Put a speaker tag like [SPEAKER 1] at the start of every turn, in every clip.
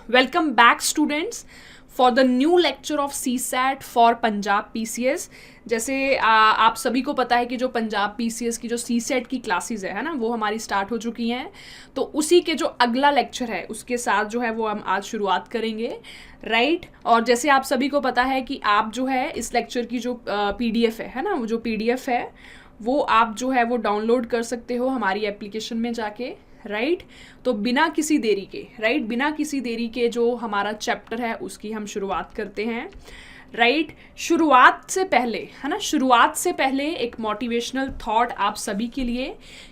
[SPEAKER 1] Welcome back students for the new lecture of CSAT for Punjab PCS। जैसे आप सभी को पता है कि जो पंजाब PCS की जो CSAT की क्लासेस है ना, वो हमारी स्टार्ट हो चुकी हैं। तो उसी के जो अगला लेक्चर है उसके साथ जो है वो हम आज शुरुआत करेंगे, राइट। और जैसे आप सभी को पता है कि आप जो है इस लेक्चर की जो PDF है ना, वो जो PDF है वो आप जो है वो डाउनलोड कर सकते हो हमारी एप्लीकेशन में जाके, राइट। तो बिना किसी देरी के, राइट, बिना किसी देरी के जो हमारा चैप्टर है उसकी हम शुरुआत करते हैं, राइट। शुरुआत से पहले है ना, शुरुआत से पहले एक मोटिवेशनल थॉट आप सभी के लिए,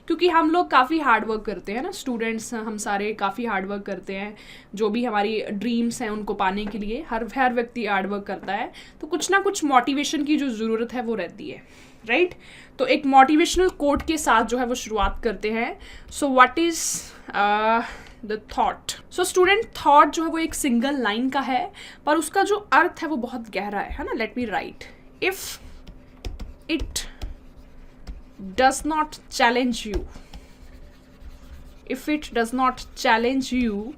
[SPEAKER 1] क्योंकि हम लोग काफ़ी हार्ड वर्क करते हैं ना, स्टूडेंट्स हम सारे काफ़ी हार्ड वर्क करते हैं। जो भी हमारी ड्रीम्स हैं उनको पाने के लिए हर व्यक्ति हार्ड वर्क करता है। तो कुछ ना कुछ मोटिवेशन की जो ज़रूरत है वो रहती है, राइट। तो एक मोटिवेशनल कोट के साथ जो है वो शुरुआत करते हैं। So what is the thought. So student, thought जो है वो एक सिंगल लाइन का है, पर उसका जो अर्थ है वो बहुत गहरा है ना। Let me right, if it does not challenge you, if it does not challenge you,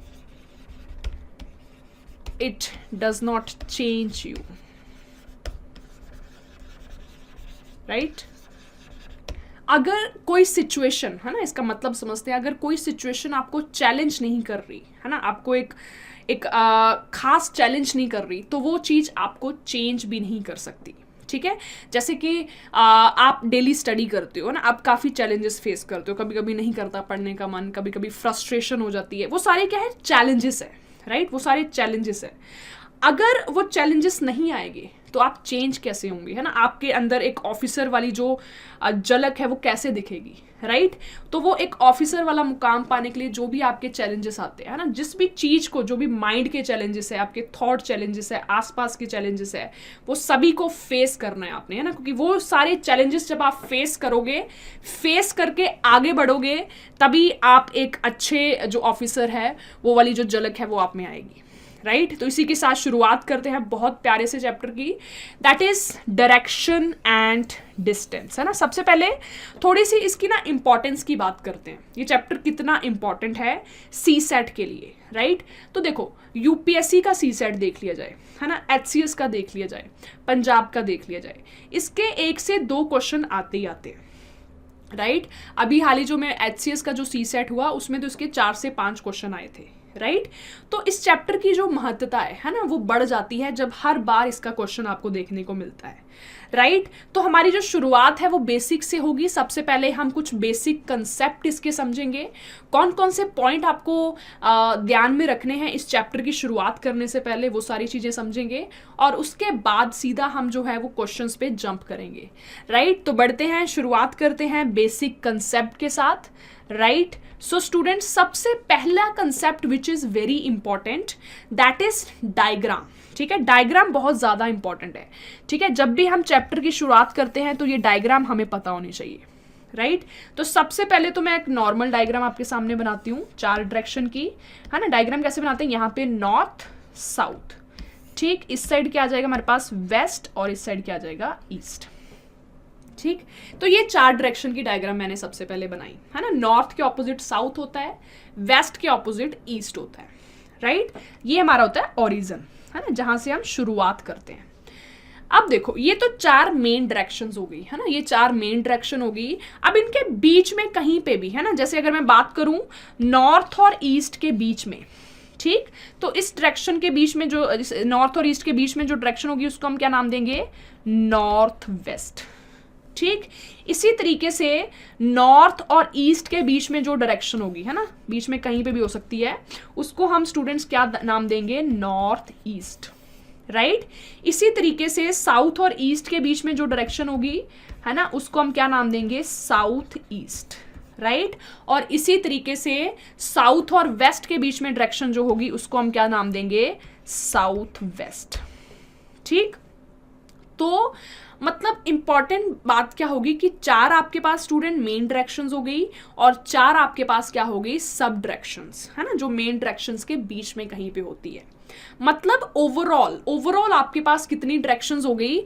[SPEAKER 1] it does not change you, right. अगर कोई सिचुएशन है ना, इसका मतलब समझते हैं, अगर कोई सिचुएशन आपको चैलेंज नहीं कर रही है ना, आपको एक खास चैलेंज नहीं कर रही, तो वो चीज़ आपको चेंज भी नहीं कर सकती, ठीक है। जैसे कि आप डेली स्टडी करते हो ना, आप काफ़ी चैलेंजेस फेस करते हो, कभी कभी नहीं करता पढ़ने का मन, कभी कभी फ्रस्ट्रेशन हो जाती है, वो सारे क्या है, चैलेंजेस है, राइट। वो सारे चैलेंजेस है। अगर वो चैलेंजेस नहीं आएंगे तो आप चेंज कैसे होंगे, है ना। आपके अंदर एक ऑफिसर वाली जो झलक है वो कैसे दिखेगी, राइट। तो वो एक ऑफिसर वाला मुकाम पाने के लिए जो भी आपके चैलेंजेस आते हैं ना, जिस भी चीज़ को, जो भी माइंड के चैलेंजेस है, आपके थॉट चैलेंजेस है, आसपास के चैलेंजेस है, वो सभी को फेस करना है आपने, है ना। क्योंकि वो सारे चैलेंजेस जब आप फेस करोगे, फेस करके आगे बढ़ोगे, तभी आप एक अच्छे जो ऑफिसर है वो वाली जो झलक है वो आप में आएगी, राइट। तो इसी के साथ शुरुआत करते हैं बहुत प्यारे से चैप्टर की, that is direction and distance, है ना। सबसे पहले थोड़ी सी इसकी ना इंपॉर्टेंस की बात करते हैं, ये चैप्टर कितना इंपॉर्टेंट है CSAT के लिए, राइट। तो देखो, UPSC का CSAT देख लिया जाए, है ना, HCS का देख लिया जाए, पंजाब का देख लिया जाए, इसके 1 से 2 क्वेश्चन आते ही आते हैं, राइट। अभी हाल ही जो मैं HCS का जो CSAT हुआ उसमें तो इसके 4 से 5 क्वेश्चन आए थे, राइट। तो इस चैप्टर की जो महत्ता है ना, वो बढ़ जाती है जब हर बार इसका क्वेश्चन आपको देखने को मिलता है, राइट। तो हमारी जो शुरुआत है वो बेसिक से होगी। सबसे पहले हम कुछ बेसिक कंसेप्ट इसके समझेंगे, कौन कौन से पॉइंट आपको ध्यान में रखने हैं इस चैप्टर की शुरुआत करने से पहले, वो सारी चीज़ें समझेंगे, और उसके बाद सीधा हम जो है वो क्वेश्चंस पे जंप करेंगे, राइट। तो बढ़ते हैं, शुरुआत करते हैं बेसिक कंसेप्ट के साथ, राइट। सो स्टूडेंट्स, सबसे पहला concept which is very important, that is diagram, ठीक है। डायग्राम बहुत ज़्यादा इंपॉर्टेंट है, ठीक है। जब भी हम चैप्टर की शुरुआत करते हैं तो ये डायग्राम हमें पता होनी चाहिए, राइट। तो सबसे पहले तो मैं एक नॉर्मल डायग्राम आपके सामने बनाती हूँ 4 डायरेक्शन की, है ना। डायग्राम कैसे बनाते हैं, यहाँ पे नॉर्थ साउथ, ठीक, इस साइड क्या आ जाएगा हमारे पास वेस्ट, और इस साइड क्या आ जाएगा ईस्ट, ठीक। तो ये 4 डायरेक्शन की डायग्राम मैंने सबसे पहले बनाई, है ना। नॉर्थ के ऑपोजिट साउथ होता है, वेस्ट के ऑपोजिट ईस्ट होता है, राइट। ये हमारा होता है ओरिजिन, है ना, जहां से हम शुरुआत करते हैं। अब देखो, ये तो 4 मेन डायरेक्शंस हो गई, है ना, ये 4 मेन डायरेक्शन हो गई। अब इनके बीच में कहीं पे भी, है ना, जैसे अगर मैं बात करूं नॉर्थ और ईस्ट के बीच में, ठीक, तो इस डायरेक्शन के बीच में जो नॉर्थ और ईस्ट के बीच में जो डायरेक्शन होगी उसको हम क्या नाम देंगे, नॉर्थ वेस्ट, ठीक। इसी तरीके से नॉर्थ और ईस्ट के बीच में जो डायरेक्शन होगी, है ना, बीच में कहीं पे भी हो सकती है, उसको हम स्टूडेंट्स क्या नाम देंगे, नॉर्थ ईस्ट, राइट। इसी तरीके से साउथ और ईस्ट के बीच में जो डायरेक्शन होगी, है ना, उसको हम क्या नाम देंगे, साउथ ईस्ट, राइट। और इसी तरीके से साउथ और वेस्ट के बीच में डायरेक्शन जो होगी उसको हम क्या नाम देंगे, साउथ वेस्ट, ठीक। तो मतलब इंपॉर्टेंट बात क्या होगी कि 4 आपके पास स्टूडेंट मेन डायरेक्शंस हो गई, और 4 आपके पास क्या हो गई, सब डायरेक्शंस, है ना, जो मेन डायरेक्शंस के बीच में कहीं पे होती है। मतलब ओवरऑल आपके पास कितनी डायरेक्शंस हो गई,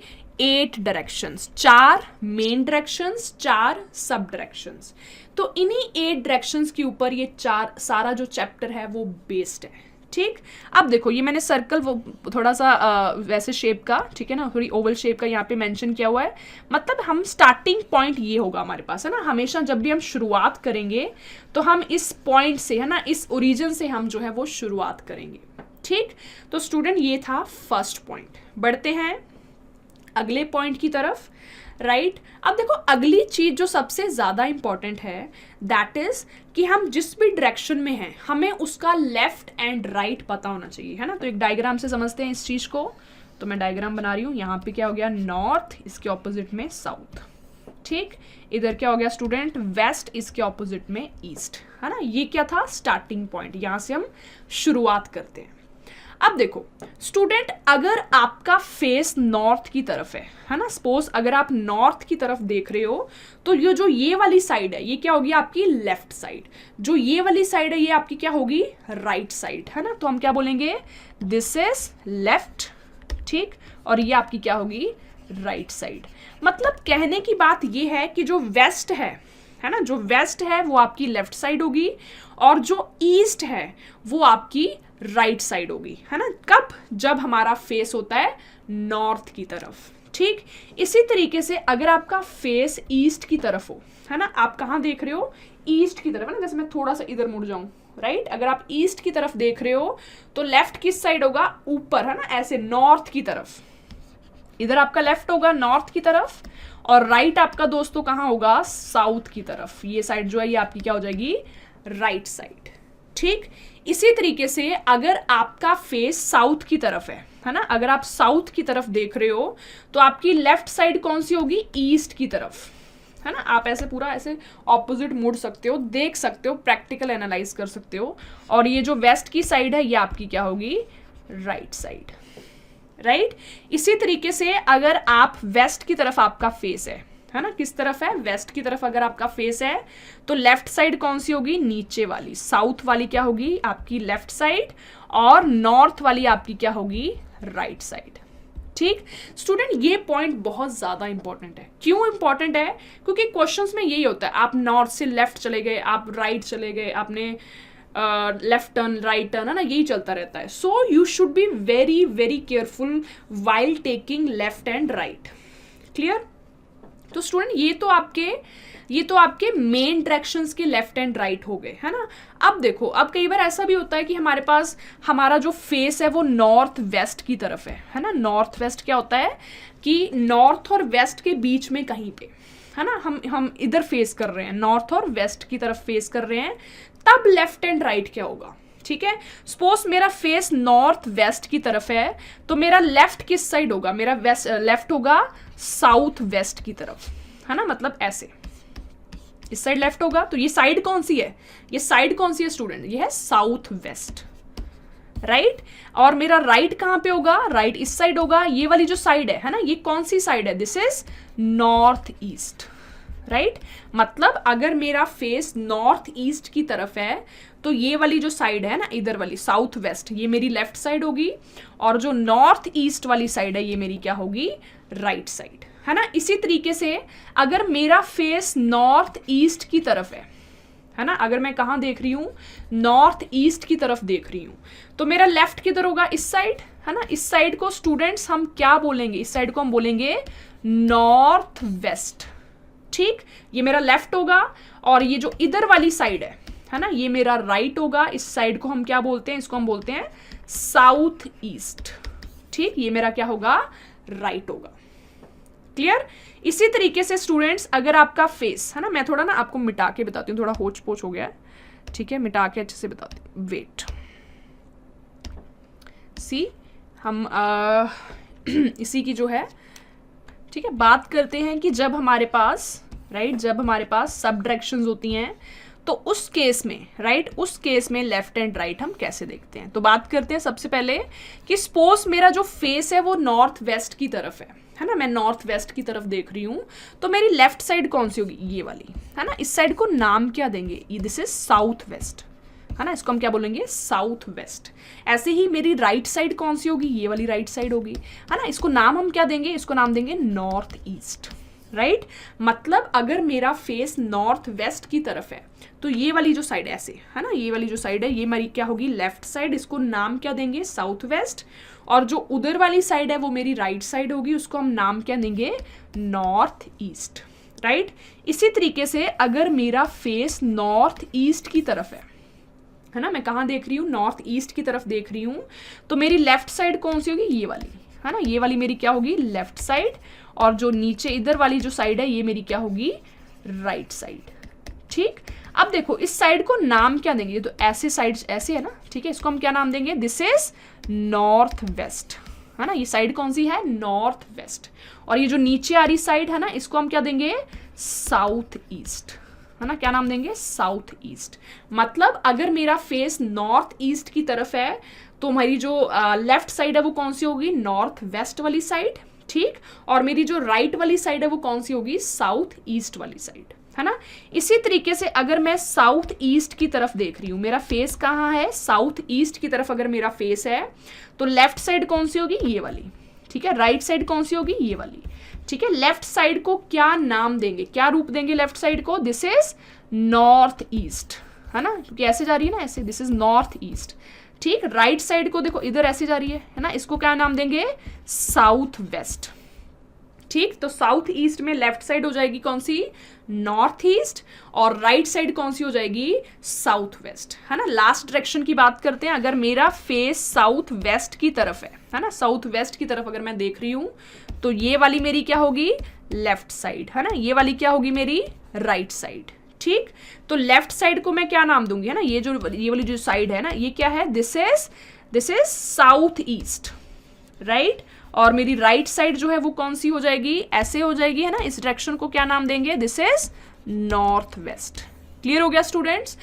[SPEAKER 1] 8 डायरेक्शंस, 4 मेन डायरेक्शंस, 4 सब डायरेक्शंस। तो इन्हीं 8 डायरेक्शंस के ऊपर ये 4 सारा जो चैप्टर है वो बेस्ड है, ठीक, अब देखो ये मैंने सर्कल वो थोड़ा सा वैसे शेप का, ठीक है ना, थोड़ी ओवल शेप का यहाँ पे मेंशन किया हुआ है। मतलब हम स्टार्टिंग पॉइंट ये होगा हमारे पास, है ना, हमेशा जब भी हम शुरुआत करेंगे तो हम इस पॉइंट से, है ना, इस ओरिजिन से हम जो है वो शुरुआत करेंगे। ठीक, तो स्टूडेंट ये था फर्स्ट पॉइंट। बढ़ते हैं अगले पॉइंट की तरफ, राइट। अब देखो अगली चीज जो सबसे ज्यादा इंपॉर्टेंट है दैट इज कि हम जिस भी डायरेक्शन में हैं हमें उसका लेफ्ट एंड राइट पता होना चाहिए, है ना। तो एक डायग्राम से समझते हैं इस चीज को। तो मैं डायग्राम बना रही हूँ, यहाँ पे क्या हो गया नॉर्थ, इसके ऑपोजिट में साउथ। ठीक, इधर क्या हो गया स्टूडेंट वेस्ट, इसके ऑपोजिट में ईस्ट, है ना। ये क्या था स्टार्टिंग पॉइंट, यहाँ से हम शुरुआत करते हैं। अब देखो स्टूडेंट अगर आपका फेस नॉर्थ की तरफ है ना, सपोज अगर आप नॉर्थ की तरफ देख रहे हो तो ये जो ये वाली साइड है ये क्या होगी आपकी लेफ्ट साइड, जो ये वाली साइड है ये आपकी क्या होगी राइट साइड, है ना। तो हम क्या बोलेंगे दिस इज लेफ्ट, ठीक, और ये आपकी क्या होगी राइट साइड। मतलब कहने की बात ये है कि जो वेस्ट है ना, जो वेस्ट है वो आपकी लेफ्ट साइड होगी और जो ईस्ट है वो आपकी राइट साइड होगी, है ना। कब, जब हमारा फेस होता है नॉर्थ की तरफ। ठीक, इसी तरीके से अगर आपका फेस ईस्ट की तरफ हो, है ना, आप कहाँ देख रहे हो ईस्ट की तरफ, है ना। जैसे मैं थोड़ा सा इधर मुड़ जाऊं, राइट, अगर आप ईस्ट की तरफ देख रहे हो तो लेफ्ट किस साइड होगा ऊपर, है ना, ऐसे नॉर्थ की तरफ। इधर आपका लेफ्ट होगा नॉर्थ की तरफ और राइट आपका दोस्तों कहाँ होगा साउथ की तरफ। ये साइड जो है ये आपकी क्या हो जाएगी राइट साइड। ठीक, इसी तरीके से अगर आपका फेस साउथ की तरफ है ना, अगर आप साउथ की तरफ देख रहे हो तो आपकी लेफ्ट साइड कौन सी होगी ईस्ट की तरफ, है ना। आप ऐसे पूरा ऐसे ऑपोजिट मुड़ सकते हो, देख सकते हो, प्रैक्टिकल एनालाइज कर सकते हो। और ये जो वेस्ट की साइड है ये आपकी क्या होगी राइट साइड, राइट। इसी तरीके से अगर आप वेस्ट की तरफ आपका फेस है ना, किस तरफ है वेस्ट की तरफ अगर आपका फेस है तो लेफ्ट साइड कौन सी होगी नीचे वाली, साउथ वाली क्या होगी आपकी लेफ्ट साइड और नॉर्थ वाली आपकी क्या होगी राइट साइड। ठीक स्टूडेंट, ये पॉइंट बहुत ज्यादा इंपॉर्टेंट है। क्यों इंपॉर्टेंट है, क्योंकि क्वेश्चंस में यही होता है, आप नॉर्थ से लेफ्ट चले गए, आप राइट चले गए, आपने लेफ्ट टर्न राइट टर्न, है ना, यही चलता रहता है। So you should be very very careful while taking left and right. Clear. तो स्टूडेंट ये तो आपके मेन डायरेक्शंस के लेफ्ट एंड राइट हो गए, है ना। अब देखो, अब कई बार ऐसा भी होता है कि हमारे पास हमारा जो फेस है वो नॉर्थ वेस्ट की तरफ है ना। नॉर्थ वेस्ट क्या होता है कि नॉर्थ और वेस्ट के बीच में कहीं पे, है ना, हम इधर फेस कर रहे हैं, नॉर्थ और वेस्ट की तरफ फेस कर रहे हैं, तब लेफ्ट एंड राइट क्या होगा। ठीक है, सपोज मेरा फेस नॉर्थ वेस्ट की तरफ है तो मेरा लेफ्ट किस साइड होगा, मेरा लेफ्ट होगा साउथ वेस्ट की तरफ, है ना। मतलब ऐसे इस साइड लेफ्ट होगा, तो ये साइड कौन सी है, ये साइड कौन सी है स्टूडेंट, ये है साउथ वेस्ट, राइट। और मेरा राइट कहां पे होगा, राइट इस साइड होगा। ये वाली जो साइड है ना, ये कौन सी साइड है, this is north east, right. मतलब अगर मेरा फेस नॉर्थ ईस्ट की तरफ है तो ये वाली जो साइड है ना, इधर वाली साउथ वेस्ट, ये मेरी लेफ्ट साइड होगी और जो नॉर्थ ईस्ट वाली साइड है ये मेरी क्या होगी राइट साइड, है ना। इसी तरीके से अगर मेरा फेस नॉर्थ ईस्ट की तरफ है ना, अगर मैं कहाँ देख रही हूँ नॉर्थ ईस्ट की तरफ देख रही हूँ तो मेरा लेफ्ट किधर होगा इस साइड, है ना। इस साइड को स्टूडेंट्स हम क्या बोलेंगे, इस साइड को हम बोलेंगे नॉर्थ वेस्ट। ठीक, ये मेरा लेफ्ट होगा और ये जो इधर वाली साइड है ना, ये मेरा राइट होगा। इस साइड को हम क्या बोलते हैं, इसको हम बोलते हैं साउथ ईस्ट। ठीक, ये मेरा क्या होगा राइट होगा। क्लियर। इसी तरीके से स्टूडेंट्स अगर आपका फेस है ना, मैं थोड़ा ना आपको मिटा के बताती हूँ, थोड़ा होच पोच हो गया है, ठीक है, मिटा के अच्छे से बताती हूँ। वेट सी हम इसी की जो है, ठीक है, बात करते हैं कि जब हमारे पास राइट जब हमारे पास सब डायरेक्शंस होती हैं तो उस केस में राइट उस केस में लेफ्ट एंड राइट हम कैसे देखते हैं। तो बात करते हैं सबसे पहले कि सपोज मेरा जो फेस है वो नॉर्थ वेस्ट की तरफ है ना, मैं नॉर्थ वेस्ट की तरफ देख रही हूँ तो मेरी लेफ्ट साइड कौन सी होगी, ये वाली, है ना। इस साइड को नाम क्या देंगे, दिस इज साउथ वेस्ट, है ना, इसको हम क्या बोलेंगे साउथ वेस्ट। ऐसे ही मेरी राइट साइड कौन सी होगी, ये वाली राइट साइड होगी, है ना। इसको नाम हम क्या देंगे, इसको नाम देंगे नॉर्थ ईस्ट, राइट मतलब अगर मेरा फेस नॉर्थ वेस्ट की तरफ है तो ये वाली जो साइड ऐसे है ना, ये वाली जो साइड है ये मेरी क्या होगी लेफ्ट साइड, इसको नाम क्या देंगे साउथ वेस्ट, और जो उधर वाली साइड है वो मेरी राइट साइड होगी, उसको हम नाम क्या देंगे नॉर्थ ईस्ट, राइट। इसी तरीके से अगर मेरा फेस नॉर्थ ईस्ट की तरफ है ना, मैं कहाँ देख रही हूँ नॉर्थ ईस्ट की तरफ देख रही हूँ, तो मेरी लेफ्ट साइड कौन सी होगी ये वाली है ना, ये वाली मेरी क्या होगी लेफ्ट साइड, और जो नीचे इधर वाली जो साइड है ये मेरी क्या होगी राइट साइड, ठीक। अब देखो इस साइड को नाम क्या देंगे, तो ऐसे साइड ऐसे है ना, ठीक है, इसको हम क्या नाम देंगे दिस इज नॉर्थ वेस्ट, है ना, ये साइड कौन सी है नॉर्थ वेस्ट, और ये जो नीचे आ रही साइड है ना इसको हम क्या देंगे साउथ ईस्ट, है ना, क्या नाम देंगे साउथ ईस्ट। मतलब अगर मेरा फेस नॉर्थ ईस्ट की तरफ है तो हमारी जो लेफ्ट साइड है वो कौन सी होगी नॉर्थ वेस्ट वाली साइड, ठीक, और मेरी जो राइट वाली साइड है वो कौन सी होगी साउथ ईस्ट वाली साइड, है ना। इसी तरीके से अगर मैं साउथ ईस्ट की तरफ देख रही हूँ, मेरा फेस कहाँ है साउथ ईस्ट की तरफ अगर मेरा फेस है तो लेफ्ट साइड कौन सी होगी ये वाली, ठीक है, राइट साइड कौन सी होगी ये वाली, ठीक है। लेफ्ट साइड को क्या नाम देंगे, क्या रूप देंगे लेफ्ट साइड को, दिस इज नॉर्थ ईस्ट, है ना, क्योंकि ऐसे जा रही है ना ऐसे, दिस इज नॉर्थ ईस्ट, ठीक। राइट साइड को देखो इधर ऐसे जा रही है ना, इसको क्या नाम देंगे साउथ वेस्ट, ठीक। तो साउथ ईस्ट में लेफ्ट साइड हो जाएगी कौन सी नॉर्थ ईस्ट, और राइट साइड कौन सी हो जाएगी साउथ वेस्ट, है ना। लास्ट डायरेक्शन की बात करते हैं, अगर मेरा फेस साउथ वेस्ट की तरफ है ना, साउथ वेस्ट की तरफ अगर मैं देख रही हूं तो ये वाली मेरी क्या होगी लेफ्ट साइड, है ना, ये वाली क्या होगी मेरी राइट साइड, ठीक। तो लेफ्ट साइड को मैं क्या नाम दूंगी, है ना, ये वाली जो साइड है ना ये क्या है this is south east, right. और मेरी राइट साइड जो है वो कौन सी हो जाएगी ऐसे हो जाएगी, है ना, इस डायरेक्शन को क्या नाम देंगे this is north west. Clear हो गया स्टूडेंट्स,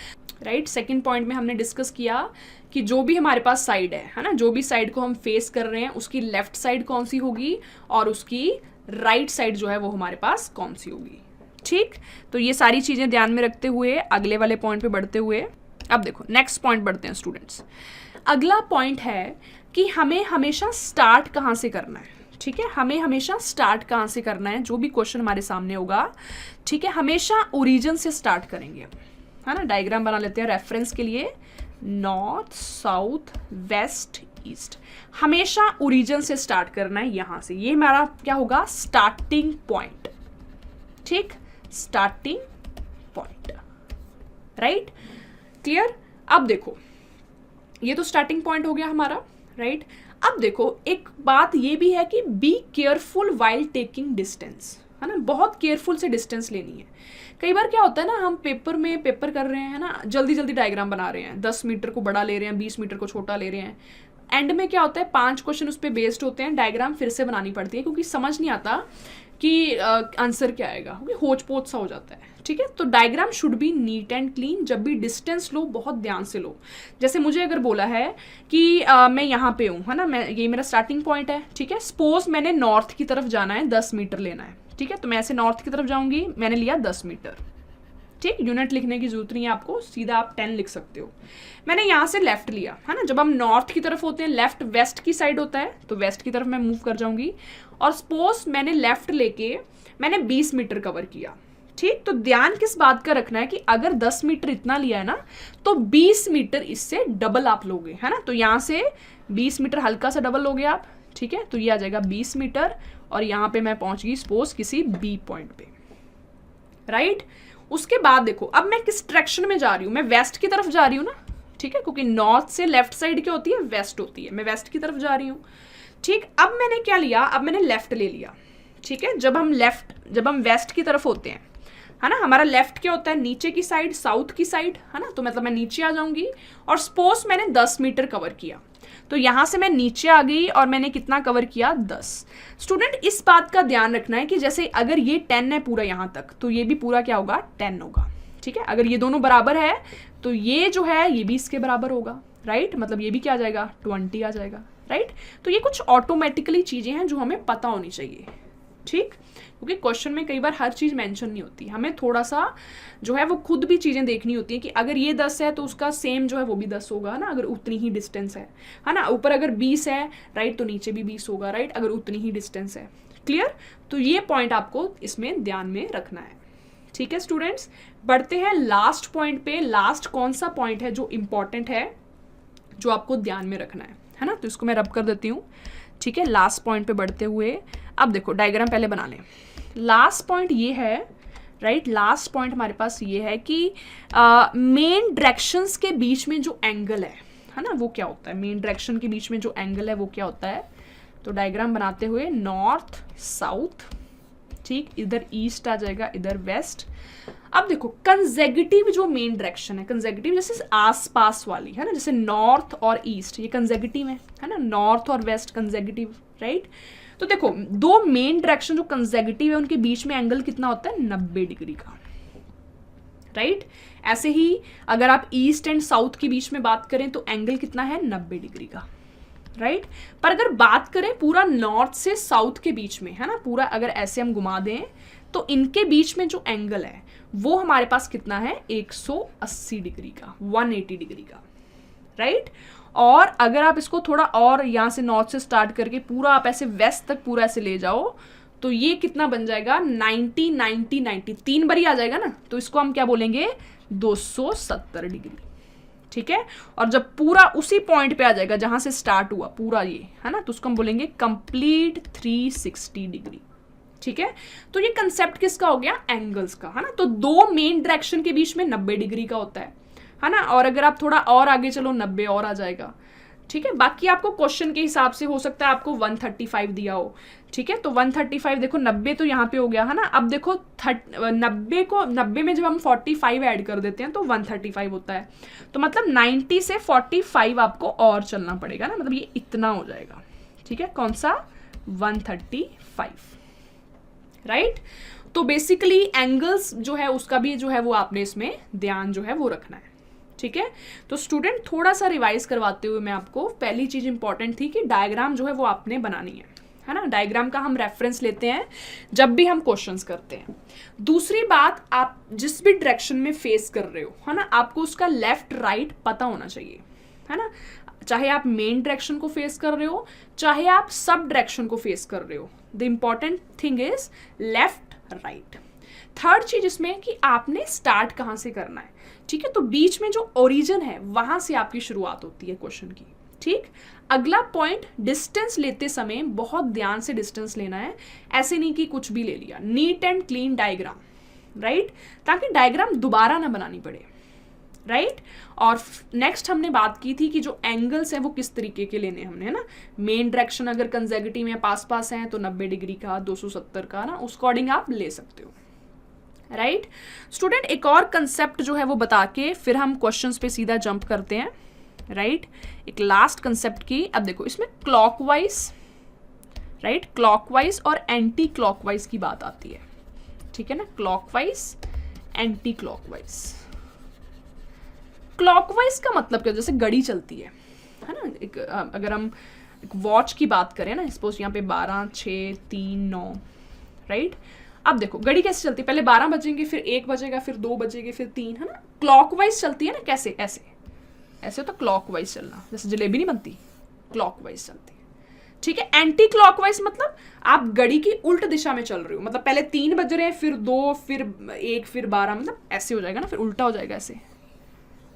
[SPEAKER 1] राइट। सेकंड पॉइंट में हमने डिस्कस किया कि जो भी हमारे पास साइड है ना, जो भी साइड को हम फेस कर रहे हैं उसकी लेफ्ट साइड कौन सी होगी और उसकी राइट साइड जो है वो हमारे पास कौन सी होगी, ठीक। तो ये सारी चीजें ध्यान में रखते हुए अगले वाले पॉइंट पे बढ़ते हुए अब देखो नेक्स्ट पॉइंट बढ़ते हैं स्टूडेंट्स। अगला पॉइंट है कि हमें हमेशा स्टार्ट कहाँ से करना है, ठीक है, हमें हमेशा स्टार्ट कहाँ से करना है, जो भी क्वेश्चन हमारे सामने होगा, ठीक है, हमेशा ओरिजिन से स्टार्ट करेंगे, है ना। डायग्राम बना लेते हैं रेफरेंस के लिए, नॉर्थ साउथ वेस्ट ईस्ट, हमेशा ओरिजिन से स्टार्ट करना है यहाँ से, ये हमारा क्या होगा स्टार्टिंग पॉइंट, ठीक, स्टार्टिंग पॉइंट, राइट, क्लियर। अब देखो ये तो स्टार्टिंग पॉइंट हो गया हमारा, राइट। अब देखो एक बात ये भी है कि be careful while taking distance, है ना, बहुत केयरफुल से डिस्टेंस लेनी है। कई बार क्या होता है ना, हम पेपर कर रहे हैं ना, जल्दी जल्दी डायग्राम बना रहे हैं, 10 मीटर को बड़ा ले रहे हैं, 20 मीटर को छोटा ले रहे हैं, एंड में क्या होता है 5 क्वेश्चन उस पर बेस्ड होते हैं, डायग्राम फिर से बनानी पड़ती है क्योंकि समझ नहीं आता कि आंसर क्या आएगा, क्योंकि होच पोच सा हो जाता है, ठीक है। तो diagram should be neat and clean, जब भी डिस्टेंस लो बहुत ध्यान से लो। जैसे मुझे अगर बोला है कि मैं यहाँ पे हूँ, है ना, ये मेरा स्टार्टिंग पॉइंट है, ठीक है, सपोज मैंने नॉर्थ की तरफ जाना है, 10 मीटर लेना है, ठीक है, तो मैं ऐसे नॉर्थ की तरफ जाऊंगी, मैंने लिया 10 मीटर, ठीक, यूनिट लिखने की जरूरत नहीं है आपको, सीधा आप 10 लिख सकते हो। मैंने यहाँ से लेफ्ट लिया, है ना, जब हम नॉर्थ की तरफ होते हैं लेफ्ट वेस्ट की साइड होता है, तो वेस्ट की तरफ मैं मूव कर जाऊंगी, और सपोज मैंने लेफ्ट लेके मैंने 20 मीटर कवर किया, ठीक। तो ध्यान किस बात का रखना है कि अगर 10 मीटर इतना लिया है ना तो 20 मीटर इससे डबल आप लोगे, है ना, तो यहाँ से 20 मीटर हल्का सा डबल लोगे आप, ठीक है, तो ये आ जाएगा 20 मीटर, और यहाँ पे मैं पहुंच गई सपोज किसी बी पॉइंट पे, राइट। उसके बाद देखो अब मैं किस डायरेक्शन में जा रही हूँ, मैं वेस्ट की तरफ जा रही हूँ ना, ठीक है, क्योंकि नॉर्थ से लेफ्ट साइड क्या होती है वेस्ट होती है, मैं वेस्ट की तरफ जा रही हूँ, ठीक। अब मैंने क्या लिया, अब मैंने लेफ्ट ले लिया, ठीक है। जब हम वेस्ट की तरफ होते हैं, है ना, हमारा लेफ्ट क्या होता है नीचे की साइड, साउथ की साइड, है ना, तो मतलब मैं नीचे आ जाऊंगी, और सपोज मैंने 10 मीटर कवर किया, तो यहां से मैं नीचे आ गई और मैंने कितना कवर किया 10। स्टूडेंट इस बात का ध्यान रखना है कि जैसे अगर ये 10 है पूरा यहां तक, तो ये भी पूरा क्या होगा 10 होगा, ठीक है। अगर ये दोनों बराबर है तो ये जो है ये भी इसके बराबर होगा, राइट, मतलब ये भी क्या आ जाएगा 20 आ जाएगा, राइट। तो ये कुछ ऑटोमेटिकली चीजें हैं जो हमें पता होनी चाहिए, ठीक, क्योंकि क्वेश्चन में कई बार हर चीज़ मेंशन नहीं होती, हमें थोड़ा सा जो है वो खुद भी चीज़ें देखनी होती है कि अगर ये 10 है तो उसका सेम जो है वो भी 10 होगा ना, अगर उतनी ही डिस्टेंस है ना, ऊपर अगर 20 है राइट तो नीचे भी 20 होगा राइट, अगर उतनी ही डिस्टेंस है। क्लियर, तो ये पॉइंट आपको इसमें ध्यान में रखना है। ठीक है स्टूडेंट्स, बढ़ते हैं लास्ट पॉइंट पे। लास्ट कौन सा पॉइंट है जो इंपॉर्टेंट है, जो आपको ध्यान में रखना है ना, तो इसको मैं रब कर देती हूँ। ठीक है, लास्ट पॉइंट पे बढ़ते हुए अब देखो डायग्राम पहले बना लें। लास्ट पॉइंट ये है राइट, लास्ट पॉइंट हमारे पास ये है कि मेन डायरेक्शंस के बीच में जो एंगल है ना, वो क्या होता है, मेन डायरेक्शन के बीच में जो एंगल है वो क्या होता है। तो डायग्राम बनाते हुए नॉर्थ साउथ, ठीक, इधर ईस्ट आ जाएगा, इधर वेस्ट। अब देखो कंसेक्यूटिव जो मेन डायरेक्शन है, कंसेक्यूटिव जैसे आसपास वाली है ना, जैसे नॉर्थ और ईस्ट ये कंसेक्यूटिव है ना, नॉर्थ और वेस्ट कंसेक्यूटिव राइट। तो देखो दो मेन डायरेक्शन जो कंसेक्यूटिव है उनके बीच में एंगल कितना होता है, 90 डिग्री का राइट। ऐसे ही अगर आप ईस्ट एंड साउथ के बीच में बात करें तो एंगल कितना है, 90 डिग्री का राइट। पर अगर बात करें पूरा नॉर्थ से साउथ के बीच में है ना, पूरा अगर ऐसे हम घुमा दें तो इनके बीच में जो एंगल है वो हमारे पास कितना है, 180 डिग्री का, 180 डिग्री का राइट। और अगर आप इसको थोड़ा और यहाँ से नॉर्थ से स्टार्ट करके पूरा आप ऐसे वेस्ट तक पूरा ऐसे ले जाओ तो ये कितना बन जाएगा, 90 90 90, 3 बारी आ जाएगा ना, तो इसको हम क्या बोलेंगे, 270 डिग्री। ठीक है, और जब पूरा उसी पॉइंट पे आ जाएगा जहां से स्टार्ट हुआ पूरा ये है ना, तो उसको हम बोलेंगे कंप्लीट 360 डिग्री। ठीक है, तो ये कंसेप्ट किसका हो गया, एंगल्स का है ना। तो दो मेन डायरेक्शन के बीच में 90 डिग्री का होता है ना, और अगर आप थोड़ा और आगे चलो 90 और आ जाएगा। ठीक है, बाकी आपको क्वेश्चन के हिसाब से हो सकता है आपको 135 दिया हो। ठीक है, तो 135 देखो 90 तो यहाँ पे हो गया है ना। अब देखो 90 में जब हम 45 ऐड कर देते हैं तो 135 होता है, तो मतलब 90 से 45 आपको और चलना पड़ेगा ना, मतलब ये इतना हो जाएगा। ठीक है, कौन सा, 135 राइट। तो बेसिकली एंगल्स जो है उसका भी जो है वो आपने इसमें ध्यान जो है वो रखना है। ठीक है, तो स्टूडेंट थोड़ा सा रिवाइज करवाते हुए मैं आपको, पहली चीज इंपॉर्टेंट थी कि डायग्राम जो है वो आपने बनानी है ना, डायग्राम का हम रेफरेंस लेते हैं जब भी हम क्वेश्चंस करते हैं। दूसरी बात, आप जिस भी डायरेक्शन में फेस कर रहे हो है ना, आपको उसका लेफ्ट राइट पता होना चाहिए है ना, चाहे आप मेन डायरेक्शन को फेस कर रहे हो चाहे आप सब डायरेक्शन को फेस कर रहे हो। The important thing is left right. Third चीज इसमें कि आपने स्टार्ट कहाँ से करना है। ठीक है, तो बीच में जो ओरिजिन है वहां से आपकी शुरुआत होती है क्वेश्चन की। ठीक, अगला पॉइंट, डिस्टेंस लेते समय बहुत ध्यान से डिस्टेंस लेना है, ऐसे नहीं कि कुछ भी ले लिया। Neat and clean diagram right, ताकि डायग्राम दोबारा ना बनानी पड़े राइट। और नेक्स्ट हमने बात की थी कि जो एंगल्स हैं वो किस तरीके के लेने हमने है ना, मेन डायरेक्शन अगर कंसेक्यूटिव में पास पास हैं तो 90 डिग्री का, 270 का ना, उस अकॉर्डिंग आप ले सकते हो राइट। स्टूडेंट एक और कंसेप्ट जो है वो बता के फिर हम क्वेश्चंस पे सीधा जंप करते हैं राइट। एक लास्ट कंसेप्ट की, अब देखो इसमें क्लॉकवाइज राइट, क्लॉकवाइज और एंटी क्लॉकवाइज की बात आती है। ठीक है ना, क्लॉकवाइज एंटी क्लॉकवाइज। क्लॉकवाइज का मतलब क्या, जैसे घड़ी चलती है ना, एक अगर हम एक वॉच की बात करें ना, सपोज यहाँ पे 12 6 3 9 राइट। अब देखो घड़ी कैसे चलती है, पहले 12 बजेंगे, फिर 1 बजेगा, फिर 2 बजेंगे, फिर 3 है ना। क्लॉकवाइज चलती है ना, कैसे, ऐसे ऐसे होता क्लॉकवाइज चलना, जैसे जलेबी नहीं बनती, क्लॉकवाइज चलती है। ठीक है, एंटी क्लॉकवाइज मतलब आप घड़ी की उल्ट दिशा में चल रहे हो, मतलब पहले 3 बज रहे हैं, फिर 2, फिर 1, फिर 12, मतलब ऐसे हो जाएगा ना, फिर उल्टा हो जाएगा ऐसे।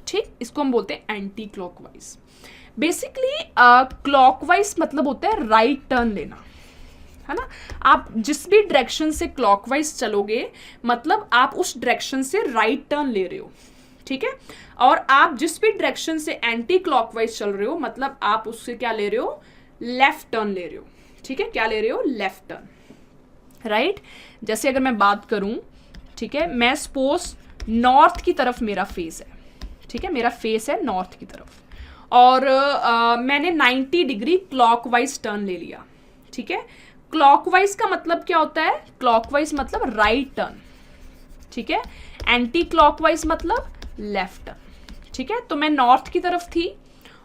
[SPEAKER 1] ठीक, इसको हम बोलते हैं एंटी क्लॉकवाइज। बेसिकली क्लॉकवाइज मतलब होता है राइट टर्न लेना है ना। आप जिस भी डायरेक्शन से क्लॉकवाइज चलोगे मतलब आप उस डायरेक्शन से राइट टर्न ले रहे हो। ठीक है, और आप जिस भी डायरेक्शन से एंटी क्लॉकवाइज चल रहे हो मतलब आप उससे क्या ले रहे हो, लेफ्ट टर्न ले रहे हो। ठीक है, क्या ले रहे हो, लेफ्ट टर्न राइट। जैसे अगर मैं बात करूं, ठीक है, मैं सपोज नॉर्थ की तरफ मेरा फेस है। ठीक है, मेरा फेस है नॉर्थ की तरफ और मैंने 90 डिग्री क्लॉकवाइज टर्न ले लिया। ठीक है, क्लॉकवाइज का मतलब क्या होता है, क्लॉकवाइज मतलब राइट टर्न। ठीक है, एंटी क्लॉकवाइज मतलब लेफ्ट टर्न। ठीक है, तो मैं नॉर्थ की तरफ थी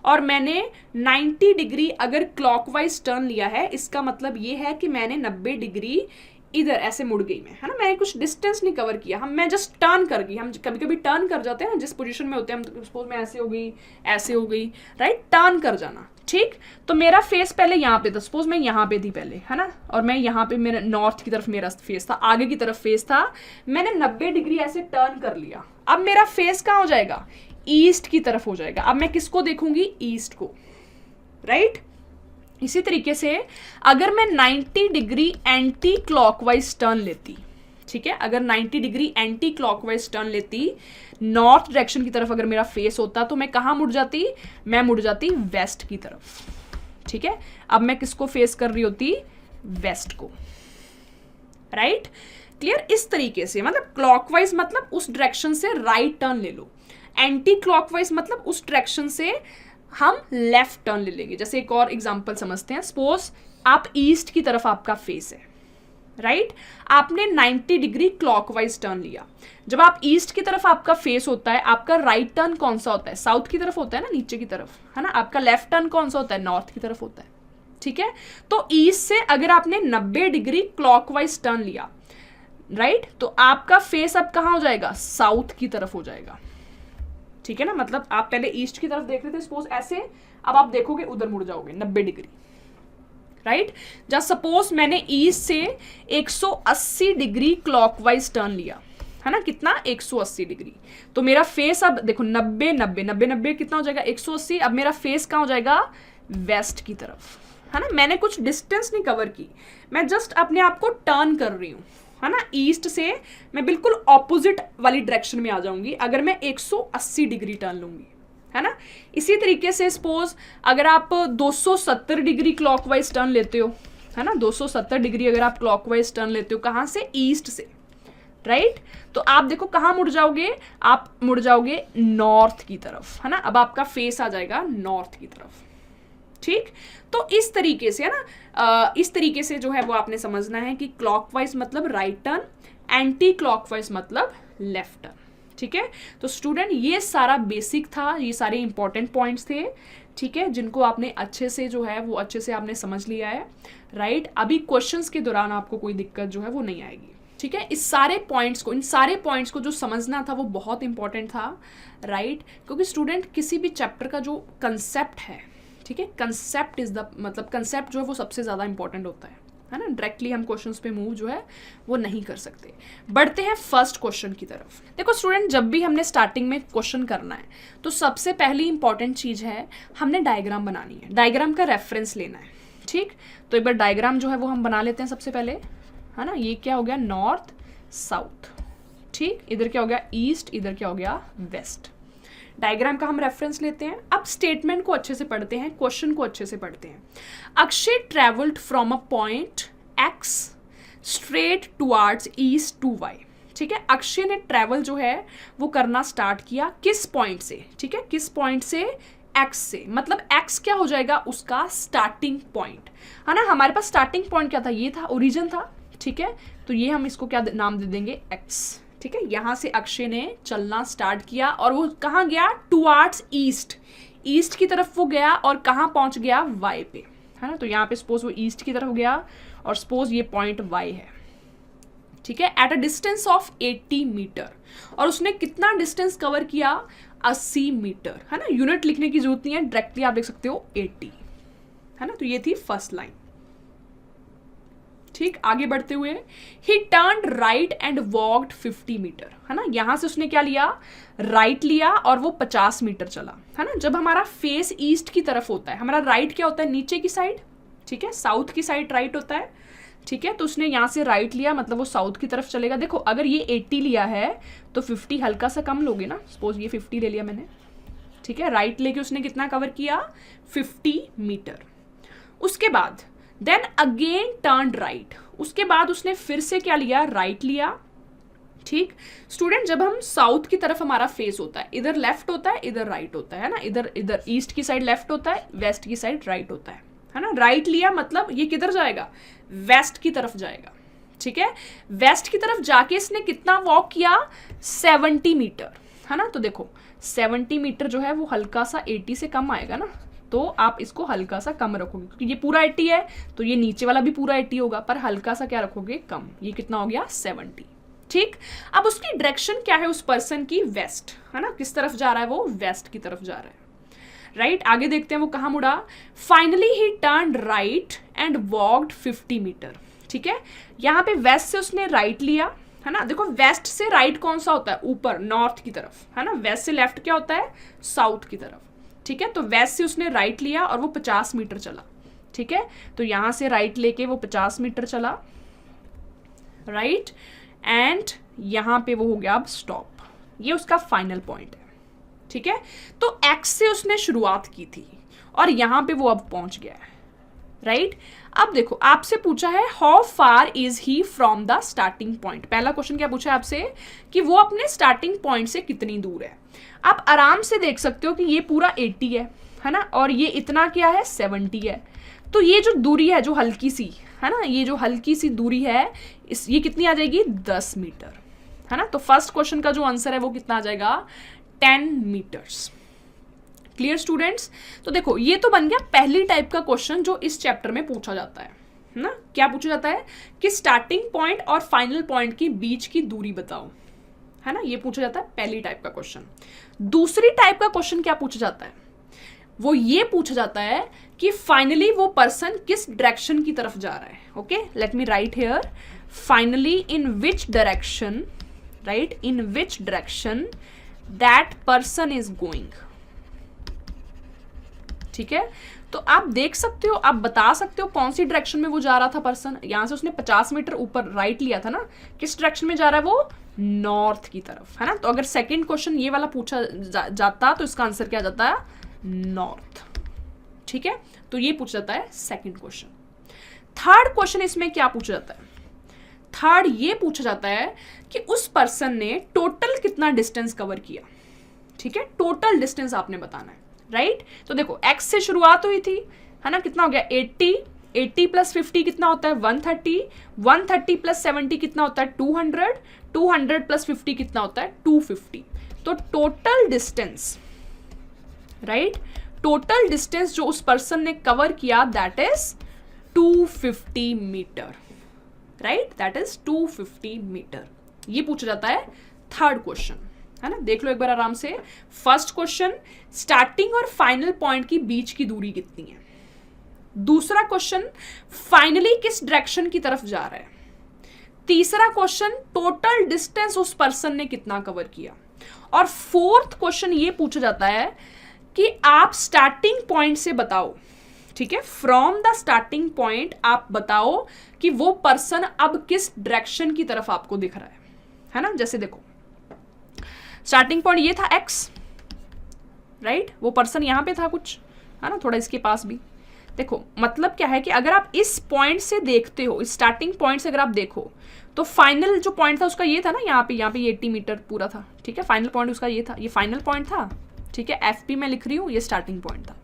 [SPEAKER 1] और मैंने 90 डिग्री अगर क्लॉकवाइज टर्न लिया है, इसका मतलब ये है कि मैंने 90 डिग्री इधर ऐसे मुड़ गई मैं, है ना, मैंने कुछ डिस्टेंस नहीं कवर किया, मैं जस्ट टर्न कर गई। हम कभी कभी टर्न कर जाते हैं ना, जिस पोजीशन में होते हैं हम, सपोज मैं ऐसे हो गई, राइट, टर्न कर जाना, ठीक। तो मेरा फेस पहले यहाँ पे था, सपोज मैं यहाँ पे थी पहले, है ना, और मैं यहाँ पे मेरा नॉर्थ की तरफ मेरा फेस था, आगे की तरफ फेस था, मैंने 90 डिग्री ऐसे टर्न कर लिया। अब मेरा फेस कहाँ हो जाएगा, ईस्ट की तरफ हो जाएगा। अब मैं किसको देखूंगी, ईस्ट को, राइट। इसी तरीके से अगर मैं 90 डिग्री एंटी क्लॉकवाइज टर्न लेती, ठीक है, अगर 90 डिग्री एंटी क्लॉकवाइज टर्न लेती, नॉर्थ डायरेक्शन की तरफ अगर मेरा फेस होता, तो मैं कहाँ मुड़ जाती, मैं मुड़ जाती वेस्ट की तरफ, ठीक है। अब मैं किसको फेस कर रही होती, वेस्ट को, राइट, क्लियर। इस तरीके से मतलब क्लॉकवाइज मतलब उस डायरेक्शन से राइट टर्न ले लो, एंटी क्लॉकवाइज मतलब उस डायरेक्शन से हम लेफ्ट टर्न ले लेंगे। जैसे एक और एग्जांपल समझते हैं, सपोज आप ईस्ट की तरफ आपका फेस है, राइट, आपने 90 डिग्री क्लॉकवाइज टर्न लिया। जब आप ईस्ट की तरफ आपका फेस होता है, आपका राइट टर्न कौन सा होता है, साउथ की तरफ होता है ना, नीचे की तरफ, है ना। आपका लेफ्ट टर्न कौन सा होता है, नॉर्थ की तरफ होता है, ठीक है। तो ईस्ट से अगर आपने 90 डिग्री क्लॉकवाइज टर्न लिया, राइट, तो आपका फेस अब कहाँ हो जाएगा, साउथ की तरफ हो जाएगा, ठीक है ना। मतलब आप पहले ईस्ट की तरफ देख रहे थे सपोज ऐसे, अब आप देखोगे उधर मुड़ जाओगे 90 डिग्री, राइट। जब सपोज मैंने ईस्ट से 180 डिग्री क्लॉकवाइज टर्न लिया, है ना, कितना, 180 डिग्री, तो मेरा फेस अब देखो 90 कितना हो जाएगा, 180। अब मेरा फेस कहाँ हो जाएगा, वेस्ट की तरफ, है ना। मैंने कुछ डिस्टेंस नहीं कवर की, मैं जस्ट अपने आप को टर्न कर रही हूँ, है ना। ईस्ट से मैं बिल्कुल ऑपोजिट वाली डायरेक्शन में आ जाऊंगी अगर मैं 180 डिग्री टर्न लूंगी, है ना। इसी तरीके से सपोज अगर आप 270 डिग्री क्लॉकवाइज टर्न लेते हो, है ना, 270 डिग्री अगर आप क्लॉकवाइज टर्न लेते हो, कहाँ से, ईस्ट से, राइट, तो आप देखो कहाँ मुड़ जाओगे, आप मुड़ जाओगे नॉर्थ की तरफ, है ना। अब आपका फेस आ जाएगा नॉर्थ की तरफ, ठीक। तो इस तरीके से, है ना, इस तरीके से जो है वो आपने समझना है कि क्लॉकवाइज मतलब राइट टर्न, एंटी क्लॉकवाइज मतलब लेफ्ट टर्न, ठीक है। तो स्टूडेंट ये सारा बेसिक था, ये सारे इंपॉर्टेंट पॉइंट्स थे, ठीक है, जिनको आपने अच्छे से जो है वो अच्छे से आपने समझ लिया है, राइट। अभी क्वेश्चंस के दौरान आपको कोई दिक्कत जो है वो नहीं आएगी, ठीक है। इन सारे पॉइंट्स को जो समझना था वो बहुत इंपॉर्टेंट था, राइट, क्योंकि स्टूडेंट किसी भी चैप्टर का जो कंसेप्ट है, ठीक है, कंसेप्ट इज द मतलब कंसेप्ट जो है वो सबसे ज़्यादा इंपॉर्टेंट होता है ना। डायरेक्टली हम क्वेश्चंस पे मूव जो है वो नहीं कर सकते। बढ़ते हैं फर्स्ट क्वेश्चन की तरफ। देखो स्टूडेंट, जब भी हमने स्टार्टिंग में क्वेश्चन करना है तो सबसे पहली इंपॉर्टेंट चीज़ है हमने डायग्राम बनानी है, डायग्राम का रेफरेंस लेना है, ठीक। तो एक बार डायग्राम जो है वो हम बना लेते हैं सबसे पहले, है ना। ये क्या हो गया, नॉर्थ साउथ, ठीक। इधर क्या हो गया, ईस्ट, इधर क्या हो गया, वेस्ट। डायग्राम का हम रेफरेंस लेते हैं। अब स्टेटमेंट को अच्छे से पढ़ते हैं, क्वेश्चन को अच्छे से पढ़ते हैं। Akshay travelled from a point X straight towards east to Y, ठीक है। अक्षय ने ट्रेवल जो है वो करना स्टार्ट किया किस पॉइंट से, ठीक है, किस पॉइंट से, एक्स से। मतलब एक्स क्या हो जाएगा, उसका स्टार्टिंग पॉइंट, है ना। हमारे पास स्टार्टिंग पॉइंट क्या था, ये था, ओरिजिन था, ठीक है। तो ये हम इसको क्या नाम दे देंगे, एक्स, ठीक है। यहां से अक्षय ने चलना स्टार्ट किया और वो कहाँ गया, टुवर्ड्स ईस्ट, ईस्ट की तरफ वो गया और कहाँ पहुंच गया, वाई पे, है ना। तो यहाँ पे सपोज वो ईस्ट की तरफ गया और सपोज ये पॉइंट वाई है, ठीक है, at a distance of 80 metre. और उसने कितना डिस्टेंस कवर किया, 80 मीटर, है ना। यूनिट लिखने की जरूरत नहीं है, डायरेक्टली आप देख सकते हो 80, है ना। तो ये थी फर्स्ट लाइन, ठीक। आगे बढ़ते हुए, he turned right and walked 50 metre, है ना। यहां से उसने क्या लिया, राइट लिया और वो 50 मीटर चला, है ना। जब हमारा फेस ईस्ट की तरफ होता है, हमारा राइट क्या होता है, नीचे की साइड, ठीक है, साउथ की साइड राइट होता है, ठीक है। तो उसने यहाँ से राइट लिया, मतलब वो साउथ की तरफ चलेगा। देखो अगर ये 80 लिया है तो 50 हल्का सा कम लोगे ना, सपोज ये 50 ले लिया मैंने, ठीक है। राइट लेके उसने कितना कवर किया, 50 मीटर। उसके बाद देन अगेन टर्न राइट, उसके बाद उसने फिर से क्या लिया, राइट लिया, ठीक। स्टूडेंट, जब हम साउथ की तरफ हमारा फेस होता है, इधर लेफ्ट होता है, इधर राइट होता है ना। इधर ईस्ट की साइड लेफ्ट होता है, वेस्ट की साइड राइट होता है ना। राइट लिया मतलब ये किधर जाएगा, वेस्ट की तरफ जाएगा, ठीक है। वेस्ट की तरफ जाके इसने कितना वॉक किया, 70 मीटर, है ना। तो देखो 70 मीटर जो है वो हल्का सा 80 से कम आएगा ना, तो आप इसको हल्का सा कम रखोगे, क्योंकि ये पूरा 80 है तो ये नीचे वाला भी पूरा 80 होगा, पर हल्का सा क्या रखोगे, कम। ये कितना हो गया, 70। ठीक, अब उसकी डायरेक्शन क्या है उस पर्सन की, वेस्ट, है ना, किस तरफ जा रहा है वो, वेस्ट की तरफ जा रहा है, राइट। आगे देखते हैं वो कहाँ मुड़ा। Finally he turn right and walked 50 metre. ठीक है, यहाँ पे वेस्ट से उसने राइट लिया, है ना। देखो वेस्ट से राइट कौन सा होता है, ऊपर, नॉर्थ की तरफ, है ना। वेस्ट से लेफ्ट क्या होता है, साउथ की तरफ। ठीक है, तो वेस्ट से उसने राइट लिया और वो 50 मीटर चला। ठीक है, तो यहां से राइट लेके वो 50 मीटर चला, राइट, एंड यहां पे वो हो गया अब स्टॉप। ये उसका फाइनल पॉइंट है। ठीक है, तो एक्स से उसने शुरुआत की थी और यहां पे वो अब पहुंच गया है, राइट। अब देखो आपसे पूछा है how far is he from the starting point. पहला क्वेश्चन क्या पूछा है आपसे कि वो अपने स्टार्टिंग पॉइंट से कितनी दूर है। आप आराम से देख सकते हो कि ये पूरा 80 है ना, और ये इतना क्या है, 70 है। तो ये जो दूरी है जो हल्की सी है ना, ये जो हल्की सी दूरी है ये कितनी आ जाएगी, 10 मीटर, है ना। तो फर्स्ट क्वेश्चन का जो आंसर है वो कितना आ जाएगा, 10 मीटर्स। Clear students. तो देखो ये तो बन गया पहली टाइप का क्वेश्चन जो इस चैप्टर में पूछा जाता है ना। क्या पूछा जाता है कि स्टार्टिंग पॉइंट और फाइनल पॉइंट के बीच की दूरी बताओ, है ना। ये पूछा जाता है पहली टाइप का क्वेश्चन। दूसरी टाइप का क्वेश्चन क्या पूछा जाता है, वो ये पूछा जाता है कि फाइनली वो पर्सन किस डायरेक्शन की तरफ जा रहा है। Okay, let me right here, finally in which direction, right, in which direction that person is going. ठीक है, तो आप देख सकते हो, आप बता सकते हो कौन सी डायरेक्शन में वो जा रहा था पर्सन। यहां से उसने 50 मीटर ऊपर राइट लिया था ना, किस डायरेक्शन में जा रहा है वो, नॉर्थ की तरफ, है ना। तो अगर सेकंड क्वेश्चन ये वाला पूछा जाता तो इसका आंसर क्या जाता है, नॉर्थ। ठीक है, तो ये पूछा जाता है सेकंड क्वेश्चन। थर्ड क्वेश्चन इसमें क्या पूछा जाता है, थर्ड ये पूछा जाता है कि उस पर्सन ने टोटल कितना डिस्टेंस कवर किया। ठीक है, टोटल डिस्टेंस आपने बताना है, राइट। तो देखो x से शुरुआत हुई थी, है ना, कितना हो गया 80, 80 प्लस 50 कितना होता है 130, 130 प्लस 70 कितना होता है 200, 200 प्लस 50 कितना होता है 250। तो total distance, right, total distance जो उस पर्सन ने कवर किया that is 250 metre, right, that is 250 metre. ये पूछा जाता है थर्ड क्वेश्चन, है ना। देख लो एक बार आराम से। फर्स्ट क्वेश्चन, स्टार्टिंग और फाइनल पॉइंट की बीच की दूरी कितनी है। दूसरा क्वेश्चन, फाइनली किस डायरेक्शन की तरफ जा रहा है। तीसरा क्वेश्चन, टोटल डिस्टेंस उस पर्सन ने कितना कवर किया। और फोर्थ क्वेश्चन ये पूछा जाता है कि आप स्टार्टिंग पॉइंट से बताओ, ठीक है, फ्रॉम द स्टार्टिंग पॉइंट आप बताओ कि वो पर्सन अब किस डायरेक्शन की तरफ आपको दिख रहा है ना। जैसे देखो स्टार्टिंग पॉइंट ये था x, राइट, वो पर्सन यहां पे था कुछ, है ना, थोड़ा इसके पास भी। देखो मतलब क्या है कि अगर आप इस पॉइंट से देखते हो, इस स्टार्टिंग पॉइंट से अगर आप देखो तो फाइनल जो पॉइंट था उसका ये था ना, यहाँ पे 80 मीटर पूरा था। ठीक है, फाइनल पॉइंट उसका ये था, ये फाइनल पॉइंट था। ठीक है, FP में लिख रही हूँ, ये स्टार्टिंग पॉइंट था।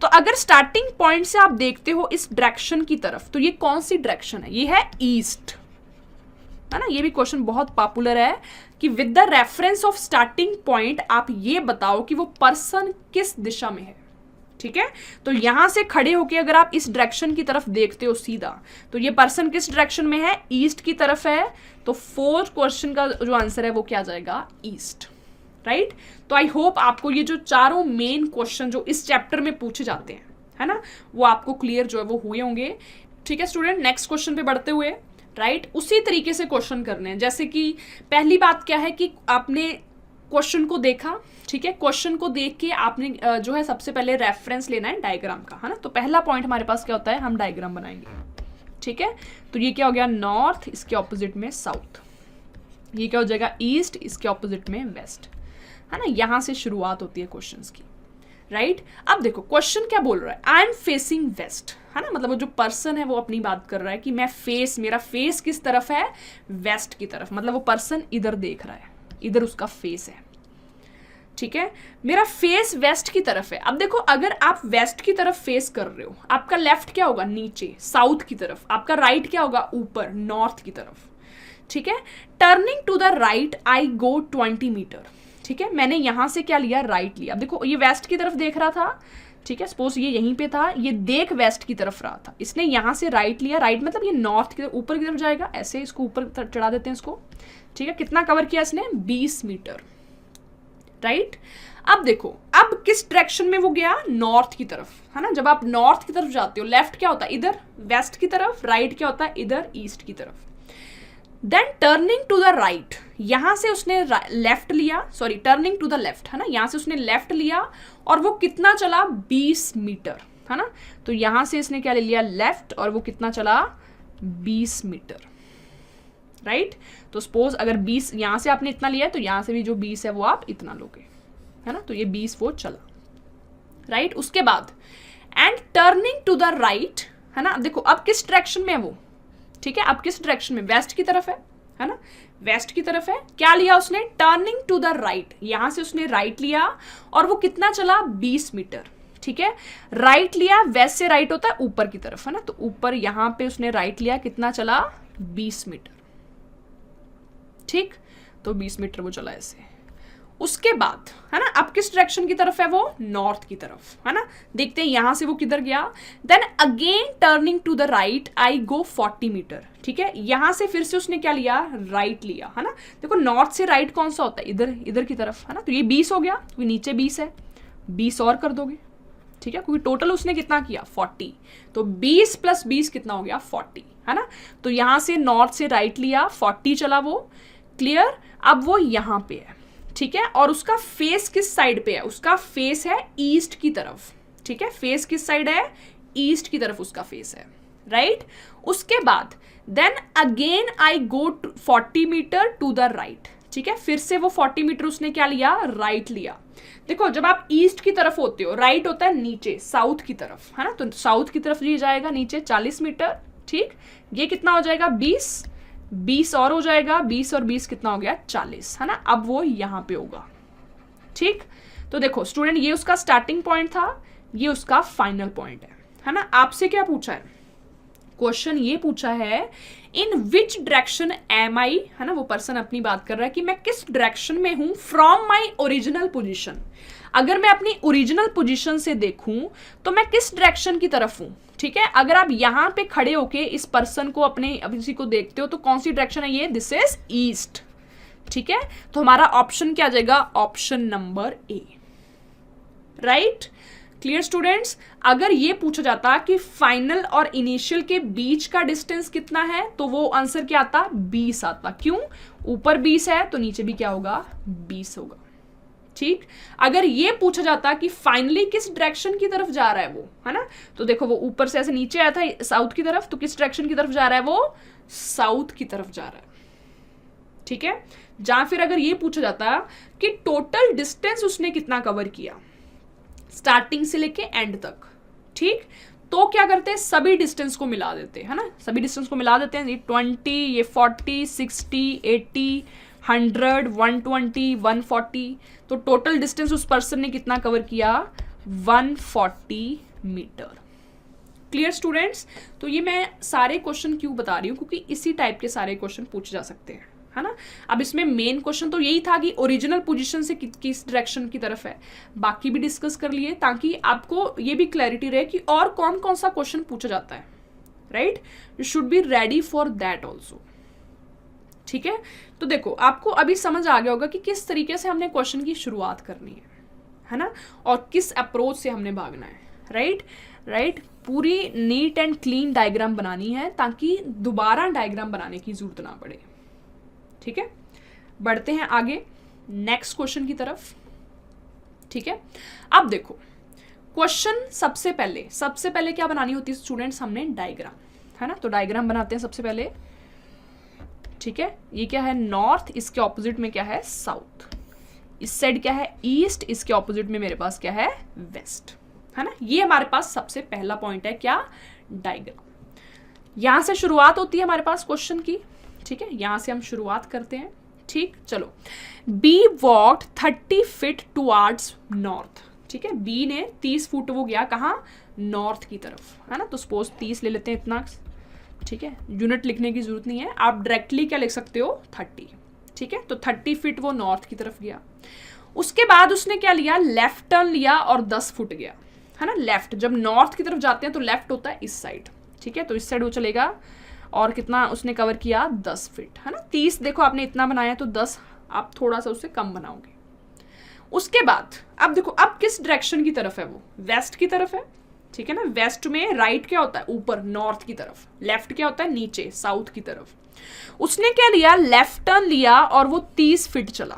[SPEAKER 1] तो अगर स्टार्टिंग पॉइंट से आप देखते हो इस डायरेक्शन की तरफ, तो ये कौन सी डायरेक्शन है, ये है ईस्ट, है ना। ये भी क्वेश्चन बहुत पॉपुलर है कि with the reference of starting point आप ये बताओ कि वो पर्सन किस दिशा में है। ठीक है, तो यहां से खड़े होके अगर आप इस डायरेक्शन की तरफ देखते हो सीधा, तो ये पर्सन किस डायरेक्शन में है, ईस्ट की तरफ है। तो फोर्थ क्वेश्चन का जो आंसर है वो क्या जाएगा, ईस्ट, राइट। तो आई होप आपको ये जो चारों मेन क्वेश्चन जो इस चैप्टर में पूछे जाते हैं, है ना, वो आपको क्लियर जो है वो हुए होंगे। ठीक है स्टूडेंट, नेक्स्ट क्वेश्चन पे बढ़ते हुए, राइट, उसी तरीके से क्वेश्चन करने हैं। जैसे कि पहली बात क्या है कि आपने क्वेश्चन को देखा, ठीक है, क्वेश्चन को देख के आपने जो है सबसे पहले रेफरेंस लेना है डायग्राम का, है ना। तो पहला पॉइंट हमारे पास क्या होता है, हम डायग्राम बनाएंगे। ठीक है, तो ये क्या हो गया, नॉर्थ, इसके ऑपोजिट में साउथ, ये क्या हो जाएगा, ईस्ट, इसके ऑपोजिट में वेस्ट, है ना। यहां से शुरुआत होती है क्वेश्चंस की, राइट। अब देखो क्वेश्चन क्या बोल रहा है, आई एम फेसिंग वेस्ट, है ना, मतलब वो जो पर्सन है वो अपनी बात कर रहा है कि मेरा फेस किस तरफ है, वेस्ट की तरफ, मतलब वो पर्सन इधर देख रहा है, इधर उसका फेस है। ठीक है, मेरा फेस वेस्ट की तरफ है। अब देखो अगर आप वेस्ट की तरफ फेस कर रहे हो, आपका लेफ्ट क्या होगा, नीचे, साउथ की तरफ, आपका राइट क्या होगा, ऊपर, नॉर्थ की तरफ। ठीक है, turning to the right I go 20 metre. ठीक है, मैंने यहाँ से क्या लिया, राइट लिया। अब देखो ये वेस्ट की तरफ देख रहा था, ठीक है, सपोज ये यहीं पे था, ये देख वेस्ट की तरफ रहा था, इसने यहाँ से राइट लिया, राइट मतलब ये नॉर्थ की तरफ, ऊपर की तरफ जाएगा, ऐसे इसको ऊपर चढ़ा देते हैं इसको, ठीक है। कितना कवर किया इसने, 20 मीटर, राइट। अब देखो अब किस डायरेक्शन में वो गया, नॉर्थ की तरफ, है ना। जब आप नॉर्थ की तरफ जाते हो, लेफ्ट क्या होता है इधर, वेस्ट की तरफ, राइट क्या होता है इधर, ईस्ट की तरफ। Then turning to the right, यहां से उसने लेफ्ट लिया, sorry turning to the left, है ना, यहां से उसने लेफ्ट लिया और वो कितना चला, 20 मीटर, है ना। तो यहां से इसने क्या ले लिया, लेफ्ट, और वो कितना चला, 20 मीटर, राइट। तो सपोज अगर 20 यहां से आपने इतना लिया है, तो यहां से भी जो 20 है वो आप इतना लोगे, है ना। तो ये 20 वो चला, राइट। उसके बाद and turning to the right, है ना। देखो अब किस डायरेक्शन में है वो, ठीक है, अब किस डायरेक्शन में, वेस्ट की तरफ है ना, वेस्ट की तरफ है। क्या लिया उसने, टर्निंग टू द राइट, यहां से उसने राइट लिया और वो कितना चला, 20 मीटर, ठीक है। राइट लिया, वेस्ट से राइट होता है ऊपर की तरफ, है ना, तो ऊपर यहां पे उसने राइट लिया, कितना चला, 20 मीटर, ठीक। तो 20 मीटर वो चला ऐसे। उसके बाद, है ना, अब किस डायरेक्शन की तरफ है वो, नॉर्थ की तरफ, है ना। देखते हैं यहां से वो किधर गया। Then again turning to the right I go 40 metre, ठीक है। यहां से फिर से उसने क्या लिया, राइट लिया, है ना। देखो नॉर्थ से राइट कौन सा होता है, इधर, इधर की तरफ, है ना। तो ये 20 हो गया, क्योंकि नीचे 20 है, 20 और कर दोगे, ठीक है, क्योंकि टोटल उसने कितना किया, 40। तो 20 + 20 कितना हो गया, 40, है ना। तो यहां से नॉर्थ से राइट लिया, 40 चला वो, क्लियर। अब वो यहां पे है, ठीक है, और उसका फेस किस साइड पे है, उसका फेस है ईस्ट की तरफ, ठीक है। फेस किस साइड है, ईस्ट की तरफ उसका फेस है, राइट। उसके बाद then again I go 40 metre to the right, ठीक है, फिर से वो 40 मीटर उसने क्या लिया, राइट लिया। देखो जब आप ईस्ट की तरफ होते हो, राइट होता है नीचे, साउथ की तरफ, है ना, तो साउथ की तरफ ये जाएगा नीचे 40 मीटर, ठीक। ये कितना हो जाएगा, 20 और हो जाएगा, 20 और 20 कितना हो गया, 40, है ना। अब वो यहां पे होगा, ठीक। तो देखो स्टूडेंट, ये उसका स्टार्टिंग पॉइंट था, ये उसका फाइनल पॉइंट है ना। आपसे क्या पूछा है, क्वेश्चन ये पूछा है इन विच डायरेक्शन एम आई, है ना, वो पर्सन अपनी बात कर रहा है कि मैं किस डायरेक्शन में हूं फ्रॉम माई ओरिजिनल पोजिशन। अगर मैं अपनी ओरिजिनल पोजीशन से देखूं तो मैं किस डायरेक्शन की तरफ हूं, ठीक है। अगर आप यहां पे खड़े होके इस पर्सन को, अपने किसी को देखते हो, तो कौन सी डायरेक्शन है ये, दिस इज ईस्ट, ठीक है। तो हमारा ऑप्शन क्या आ जाएगा, ऑप्शन नंबर ए, राइट। Clear students. अगर ये पूछा जाता कि फाइनल और इनिशियल के बीच का डिस्टेंस कितना है, तो वो आंसर क्या आता, 20 आता। क्यों, ऊपर 20 है तो नीचे भी क्या होगा, 20 होगा, ठीक। अगर ये पूछा जाता कि फाइनली किस डायरेक्शन की तरफ जा रहा है वो, है ना, तो देखो वो ऊपर से ऐसे नीचे आया था साउथ की तरफ, तो किस डायरेक्शन की तरफ जा रहा है वो, साउथ की तरफ जा रहा है, ठीक है। या फिर अगर ये पूछा जाता कि टोटल डिस्टेंस उसने कितना कवर किया स्टार्टिंग से लेके एंड तक, ठीक, तो क्या करते हैं, सभी डिस्टेंस को मिला देते हैं, है ना, सभी डिस्टेंस को मिला देते हैं। ये 20, ये 40, 60, 80, 100, 120, 140, तो टोटल डिस्टेंस उस पर्सन ने कितना कवर किया, 140 मीटर। Clear students. तो ये मैं सारे क्वेश्चन क्यों बता रही हूँ, क्योंकि इसी टाइप के सारे क्वेश्चन पूछे जा सकते हैं, है ना। अब इसमें मेन क्वेश्चन तो यही था कि ओरिजिनल पोजीशन से किस डायरेक्शन की तरफ है, बाकी भी डिस्कस कर लिए ताकि आपको ये भी क्लैरिटी रहे कि और कौन कौन सा क्वेश्चन पूछा जाता है, right. You should be ready for that also, ठीक है। तो देखो आपको अभी समझ आ गया होगा कि किस तरीके से हमने क्वेश्चन की शुरुआत करनी है ना, और किस अप्रोच से हमने भागना है, राइट। पूरी नीट एंड क्लीन डायग्राम बनानी है ताकि दोबारा डायग्राम बनाने की जरूरत ना पड़े, ठीक है। बढ़ते हैं आगे नेक्स्ट क्वेश्चन की तरफ, ठीक है। अब देखो क्वेश्चन सबसे पहले क्या बनानी होती है स्टूडेंट्स, हमने डायग्राम, है ना। तो डायग्राम बनाते हैं सबसे पहले, ठीक है। ये क्या है, नॉर्थ, इसके ऑपोजिट में क्या है, साउथ, इस साइड क्या है, ईस्ट, इसके ऑपोजिट में मेरे पास क्या है, वेस्ट, है ना। ये हमारे पास सबसे पहला पॉइंट है, क्या, डायग्राम। यहां से शुरुआत होती है हमारे पास क्वेश्चन की, ठीक है, यहां से हम शुरुआत करते हैं, ठीक। चलो, B walked 30 feet towards north, ठीक है। बी ने 30 फुट वो गया कहाँ, नॉर्थ की तरफ, है ना। तो सपोज 30 ले लेते हैं इतना, ठीक है, यूनिट लिखने की जरूरत नहीं है, आप डायरेक्टली क्या लिख सकते हो, 30, ठीक है। तो 30 फीट वो नॉर्थ की तरफ गया। उसके बाद उसने क्या लिया, लेफ्ट टर्न लिया और 10 फुट गया, है ना। लेफ्ट, जब नॉर्थ की तरफ जाते हैं तो लेफ्ट होता है इस साइड, ठीक है, तो इस साइड वो चलेगा और कितना उसने कवर किया, 10 फीट, है ना। 30 देखो आपने इतना बनाया तो 10 आप थोड़ा सा उससे कम बनाओगे। उसके बाद अब देखो अब किस डायरेक्शन की तरफ है, वो वेस्ट की तरफ है, ठीक है ना। वेस्ट में राइट क्या होता है, ऊपर, नॉर्थ की तरफ, लेफ्ट क्या होता है, नीचे, साउथ की तरफ। उसने क्या लिया, लेफ्ट टर्न लिया और वो 30 फीट चला,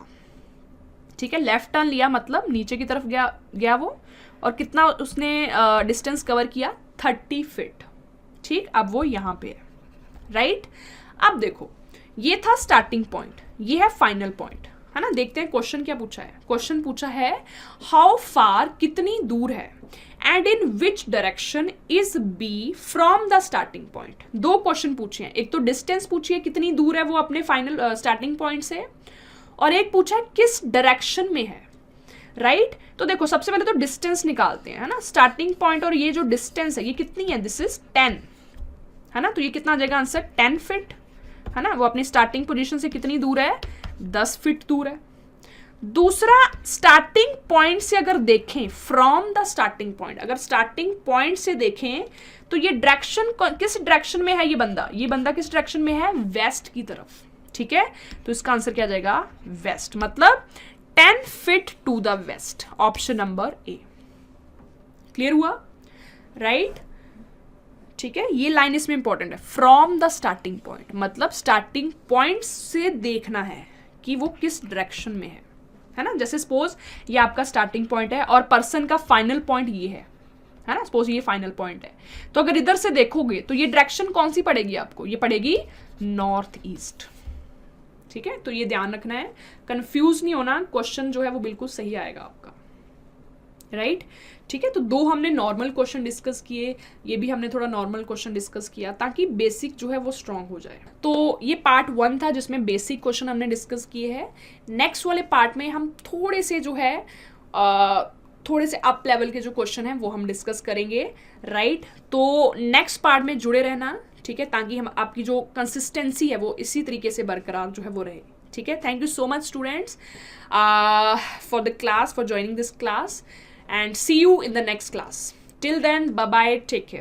[SPEAKER 1] ठीक है। लेफ्ट टर्न लिया मतलब नीचे की तरफ गया वो, और कितना उसने डिस्टेंस कवर किया, 30 फीट, ठीक। अब वो यहां पे है, राइट। अब देखो ये था स्टार्टिंग पॉइंट, ये है फाइनल पॉइंट, है ना। देखते हैं क्वेश्चन क्या पूछा है। क्वेश्चन पूछा है हाउ फार, कितनी दूर है, and in which direction is B from the starting point. दो क्वेश्चन पूछे हैं, एक तो डिस्टेंस पूछी है कितनी दूर है वो अपने फाइनल स्टार्टिंग पॉइंट से, और एक पूछा है किस डायरेक्शन में है, राइट। तो देखो सबसे पहले तो डिस्टेंस निकालते हैं, है ना। स्टार्टिंग पॉइंट और ये जो डिस्टेंस है ये कितनी है, दिस इज 10, है ना। तो ये कितना आ जाएगा आंसर, 10 फीट, है ना। वो अपनी स्टार्टिंग पोजीशन से कितनी दूर है, 10 फीट दूर है। दूसरा, स्टार्टिंग पॉइंट से अगर देखें, फ्रॉम द स्टार्टिंग पॉइंट, अगर स्टार्टिंग पॉइंट से देखें तो ये डायरेक्शन किस डायरेक्शन में है, ये बंदा किस डायरेक्शन में है, वेस्ट की तरफ, ठीक है। तो इसका आंसर क्या आ जाएगा, वेस्ट, मतलब 10 feet to the west, option number A. Clear हुआ, राइट, ठीक है। ये लाइन इसमें इंपॉर्टेंट है, फ्रॉम द स्टार्टिंग पॉइंट, मतलब स्टार्टिंग पॉइंट से देखना है कि वो किस डायरेक्शन में है ना। जैसे सपोज ये आपका स्टार्टिंग पॉइंट है और पर्सन का फाइनल पॉइंट ये है ना। सपोज ये फाइनल पॉइंट है, तो अगर इधर से देखोगे तो ये डायरेक्शन कौन सी पड़ेगी आपको, ये पड़ेगी नॉर्थ ईस्ट, ठीक है। तो ये ध्यान रखना है, कंफ्यूज नहीं होना, क्वेश्चन जो है वो बिल्कुल सही आएगा आपका, राइट, ठीक है। तो दो हमने नॉर्मल क्वेश्चन डिस्कस किए, ये भी हमने थोड़ा नॉर्मल क्वेश्चन डिस्कस किया ताकि बेसिक जो है वो स्ट्रांग हो जाए। तो ये पार्ट 1 था जिसमें बेसिक क्वेश्चन हमने डिस्कस किए हैं। नेक्स्ट वाले पार्ट में हम थोड़े से जो है थोड़े से अप लेवल के जो क्वेश्चन हैं वो हम डिस्कस करेंगे, राइट। तो नेक्स्ट पार्ट में जुड़े रहना, ठीक है, ताकि हम आपकी जो कंसिस्टेंसी है वो इसी तरीके से बरकरार जो है वो रहे, ठीक है। Thank you so much students for the class, for joining this class, and see you in the next class. Till then, bye bye, take care.